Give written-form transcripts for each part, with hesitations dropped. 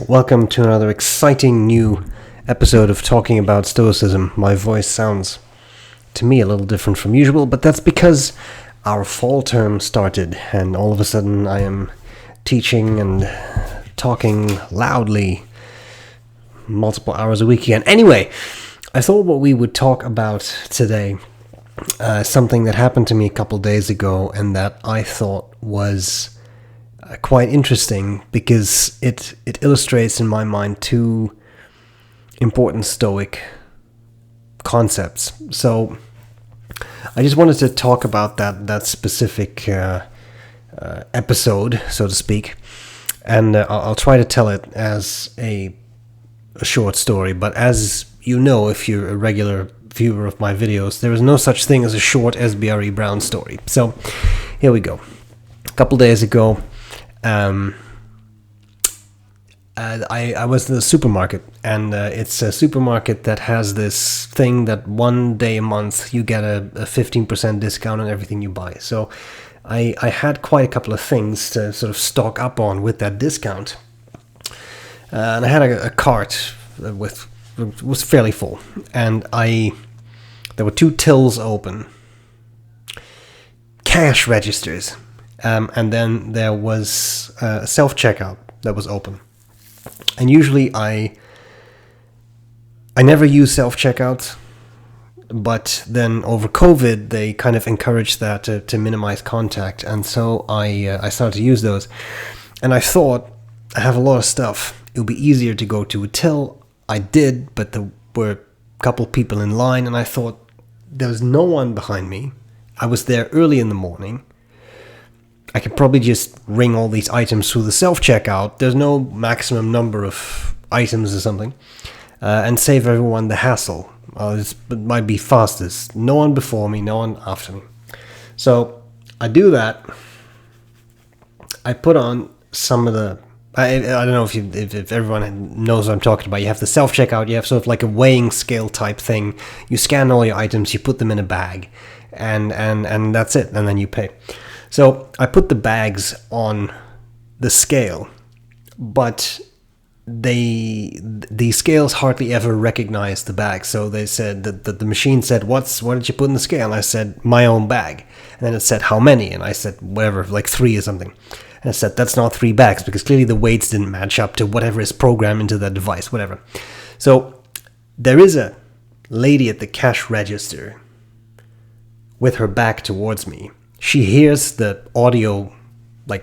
welcome to another exciting new episode of Talking About Stoicism. My voice sounds, to me, a little different from usual, but that's because our fall term started, and all of a sudden I am teaching and talking loudly multiple hours a week again. Anyway, I thought what we would talk about today, something that happened to me a couple days ago, and that I thought was quite interesting because it illustrates in my mind two important Stoic concepts. So I just wanted to talk about that specific episode, so to speak, and I'll try to tell it as a short story. But as you know, if you're a regular viewer of my videos, there is no such thing as a short B.R.E. Brown story. So here we go. A couple days ago, I was in the supermarket, and it's a supermarket that has this thing that one day a month you get a 15% discount on everything you buy. So I had quite a couple of things to sort of stock up on with that discount, and I had a cart was fairly full, and there were two tills open, cash registers. And then there was a self-checkout that was open. And usually I never use self-checkout, but then over COVID, they kind of encouraged that to minimize contact. And so I started to use those. And I thought, I have a lot of stuff. It would be easier to go to a till. I did, but there were a couple people in line, and I thought, there was no one behind me. I was there early in the morning. I could probably just ring all these items through the self-checkout. There's no maximum number of items or something. And save everyone the hassle. It might be fastest. No one before me, no one after me. So I do that. I put on some of the... I don't know if everyone knows what I'm talking about. You have the self-checkout. You have sort of like a weighing scale type thing. You scan all your items. You put them in a bag. And that's it. And then you pay. So I put the bags on the scale, but the scales hardly ever recognize the bag. So they said that the machine said, what did you put in the scale? And I said, my own bag. And then it said, how many? And I said, whatever, like 3 or something. And I said, that's not 3 bags, because clearly the weights didn't match up to whatever is programmed into that device, whatever. So there is a lady at the cash register with her back towards me. She hears the audio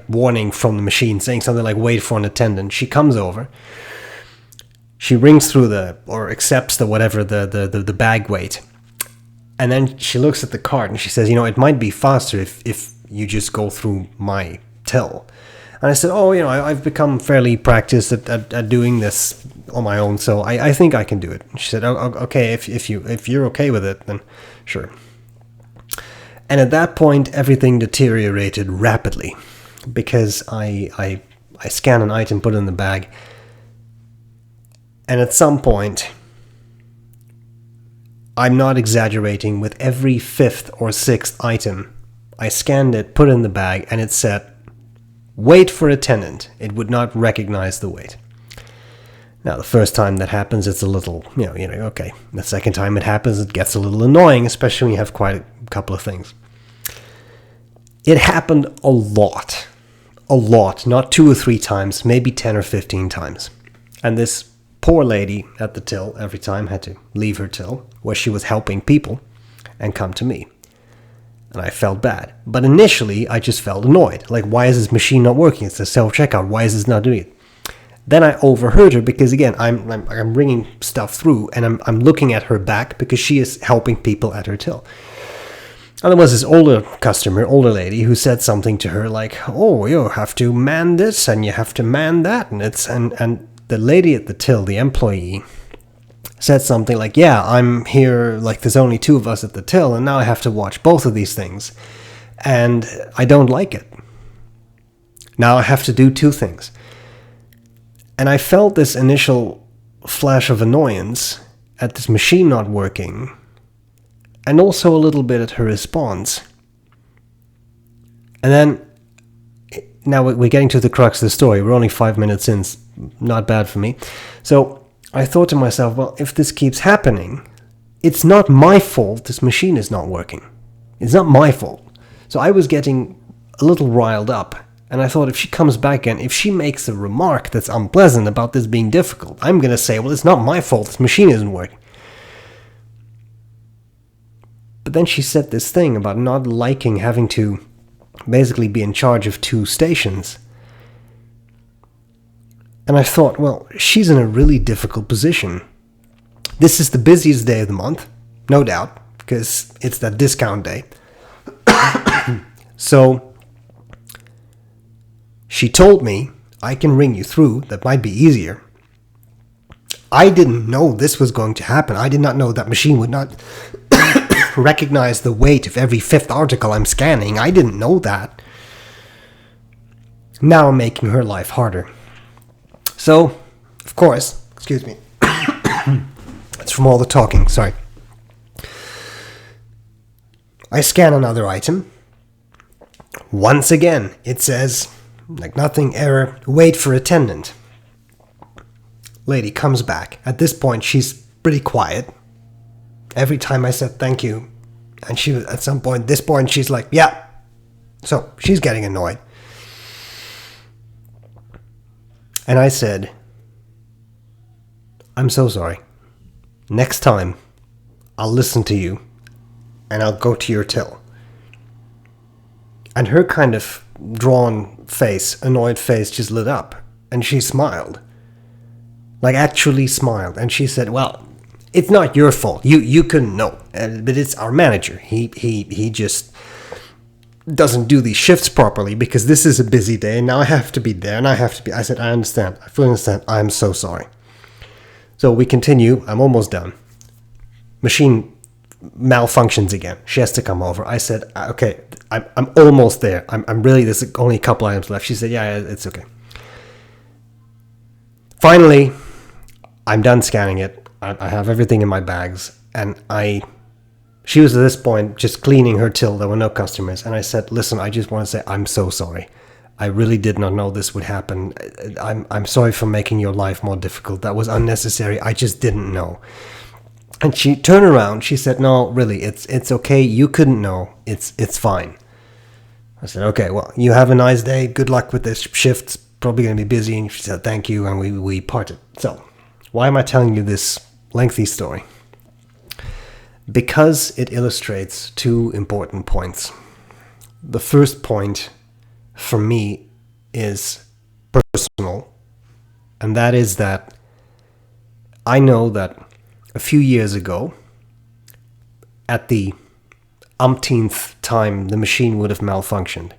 warning from the machine saying something like, wait for an attendant. She comes over. She rings through or accepts the bag weight. And then she looks at the cart and she says, it might be faster if you just go through my till. And I said, I've become fairly practiced at doing this on my own, so I think I can do it. She said, okay, if you're okay with it, then sure. And at that point, everything deteriorated rapidly, because I scan an item, put it in the bag, and at some point, I'm not exaggerating, with every 5th or 6th item, I scanned it, put it in the bag, and it said, wait for attendant. It would not recognize the weight. Now, the first time that happens, it's a little, okay. The second time it happens, it gets a little annoying, especially when you have quite a couple of things. It happened a lot, not 2 or 3 times, maybe 10 or 15 times. And this poor lady at the till every time had to leave her till, where she was helping people, and come to me. And I felt bad. But initially, I just felt annoyed. Like, why is this machine not working? It's a self-checkout. Why is this not doing it? Then I overheard her, because again, I'm ringing stuff through, and I'm looking at her back, because she is helping people at her till. And there was this older lady, who said something to her like, oh, you have to man this, and you have to man that, and the lady at the till, the employee, said something like, yeah, I'm here, there's only 2 of us at the till, and now I have to watch both of these things, and I don't like it. Now I have to do 2 things. And I felt this initial flash of annoyance at this machine not working, and also a little bit at her response. And then now we're getting to the crux of the story. We're only 5 minutes in. Not bad for me. So I thought to myself, well, if this keeps happening, it's not my fault this machine is not working. It's not my fault. So I was getting a little riled up. And I thought, if she comes back and if she makes a remark that's unpleasant about this being difficult, I'm going to say, well, it's not my fault this machine isn't working. But then she said this thing about not liking having to basically be in charge of 2 stations. And I thought, well, she's in a really difficult position. This is the busiest day of the month, no doubt, because it's that discount day. So she told me, I can ring you through, that might be easier. I didn't know this was going to happen. I did not know that machine would not recognize the weight of every 5th article I'm scanning. I didn't know that. Now I'm making her life harder. So, of course, excuse me. It's from all the talking, sorry. I scan another item. Once again, it says, like nothing, error, wait for attendant. Lady comes back. At this point, she's pretty quiet. Every time I said thank you, and she was, at some point, this point, she's like, yeah. So, she's getting annoyed. And I said, I'm so sorry. Next time, I'll listen to you, and I'll go to your till. And her kind of drawn face, annoyed face, just lit up, and she smiled. Like, actually smiled. And she said, well, it's not your fault. You couldn't know. But it's our manager. He just doesn't do these shifts properly because this is a busy day and now I have to be there and I have to be... I said, I understand. I fully understand. I'm so sorry. So we continue. I'm almost done. Machine malfunctions again. She has to come over. I said, okay, I'm almost there. I'm really... There's only a couple items left. She said, yeah, it's okay. Finally, I'm done scanning it. I have everything in my bags, and she was at this point just cleaning her till. There were no customers, and I said, listen, I just want to say I'm so sorry. I really did not know this would happen. I'm sorry for making your life more difficult. That was unnecessary. I just didn't know. And she turned around. She said, no, really, it's okay. You couldn't know. It's fine. I said, okay, well, you have a nice day. Good luck with this shift. It's probably going to be busy. And she said, thank you, and we parted. So, why am I telling you this lengthy story? Because it illustrates 2 important points. The first point for me is personal, and that is that I know that a few years ago, at the umpteenth time the machine would have malfunctioned,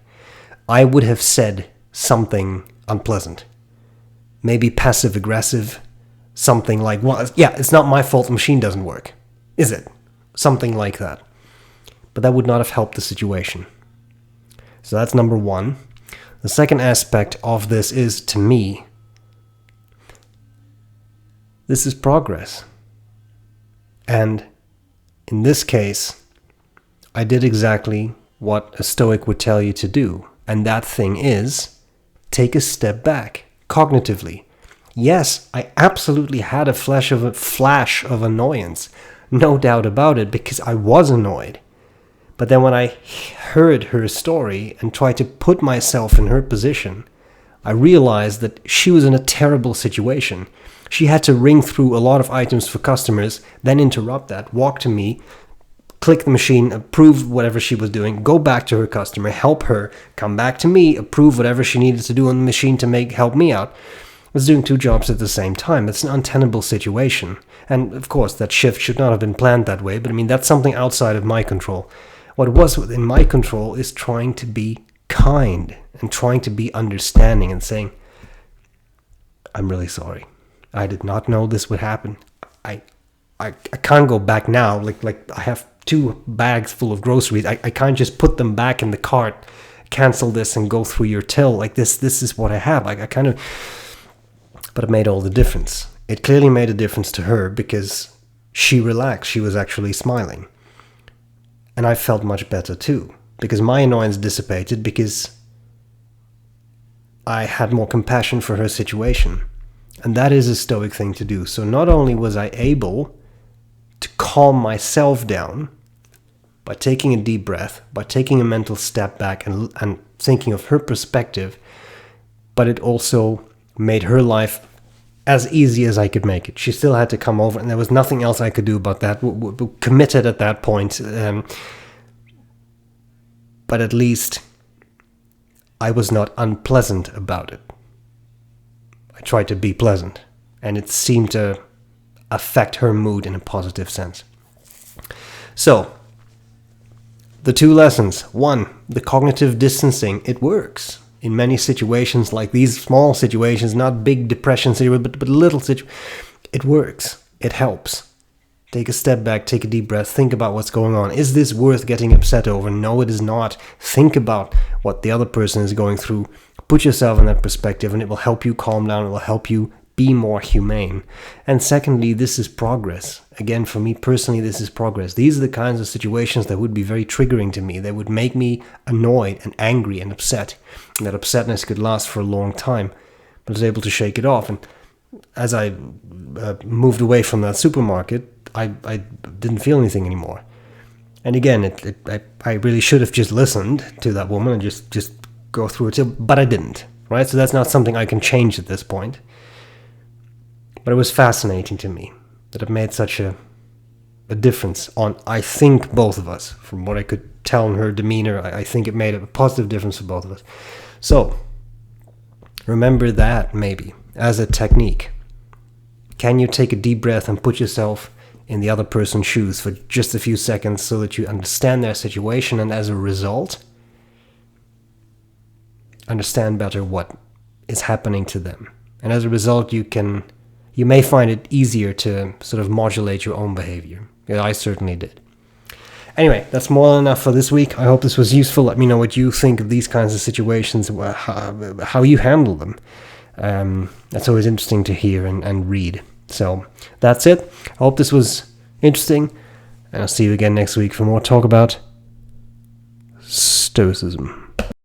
I would have said something unpleasant, maybe passive-aggressive, something like, well, yeah, it's not my fault the machine doesn't work, is it? Something like that. But that would not have helped the situation. So that's number 1. The second aspect of this is, to me, this is progress. And in this case, I did exactly what a Stoic would tell you to do. And that thing is, take a step back, cognitively. Yes, I absolutely had a flash of annoyance. No doubt about it, because I was annoyed. But then when I heard her story and tried to put myself in her position, I realized that she was in a terrible situation. She had to ring through a lot of items for customers, then interrupt that, walk to me, click the machine, approve whatever she was doing, go back to her customer, help her, come back to me, approve whatever she needed to do on the machine to help me out. I was doing 2 jobs at the same time. It's an untenable situation. And of course, that shift should not have been planned that way, but I mean, that's something outside of my control. What was within my control is trying to be kind and trying to be understanding and saying, I'm really sorry. I did not know this would happen. I can't go back now. Like I have 2 bags full of groceries. I can't just put them back in the cart, cancel this and go through your till. Like this is what I have. I kind of... But it made all the difference. It clearly made a difference to her because she relaxed. She was actually smiling. And I felt much better too. Because my annoyance dissipated because I had more compassion for her situation. And that is a Stoic thing to do. So not only was I able to calm myself down by taking a deep breath, by taking a mental step back and thinking of her perspective, but it also made her life as easy as I could make it. She still had to come over, and there was nothing else I could do about that. We committed at that point. But at least I was not unpleasant about it. I tried to be pleasant, and it seemed to affect her mood in a positive sense. So, the two lessons. One, the cognitive distancing, it works in many situations, like these small situations, not big depression situations, but little situations. It works. It helps. Take a step back, take a deep breath, think about what's going on. Is this worth getting upset over? No, it is not. Think about what the other person is going through. Put yourself in that perspective, and it will help you calm down. It will help you be more humane. And secondly, this is progress. Again, for me personally, this is progress. These are the kinds of situations that would be very triggering to me. They would make me annoyed and angry and upset. And that upsetness could last for a long time. But I was able to shake it off. And as I moved away from that supermarket, I didn't feel anything anymore. And again, I really should have just listened to that woman and just go through it, but I didn't, right? So that's not something I can change at this point. But it was fascinating to me that it made such a difference on, I think, both of us. From what I could tell in her demeanor, I think it made a positive difference for both of us. So, remember that maybe as a technique. Can you take a deep breath and put yourself in the other person's shoes for just a few seconds so that you understand their situation, and as a result, understand better what is happening to them. And as a result, you may find it easier to sort of modulate your own behavior. Yeah, I certainly did. Anyway, that's more than enough for this week. I hope this was useful. Let me know what you think of these kinds of situations, how you handle them. That's always interesting to hear and read. So that's it. I hope this was interesting, and I'll see you again next week for more talk about Stoicism.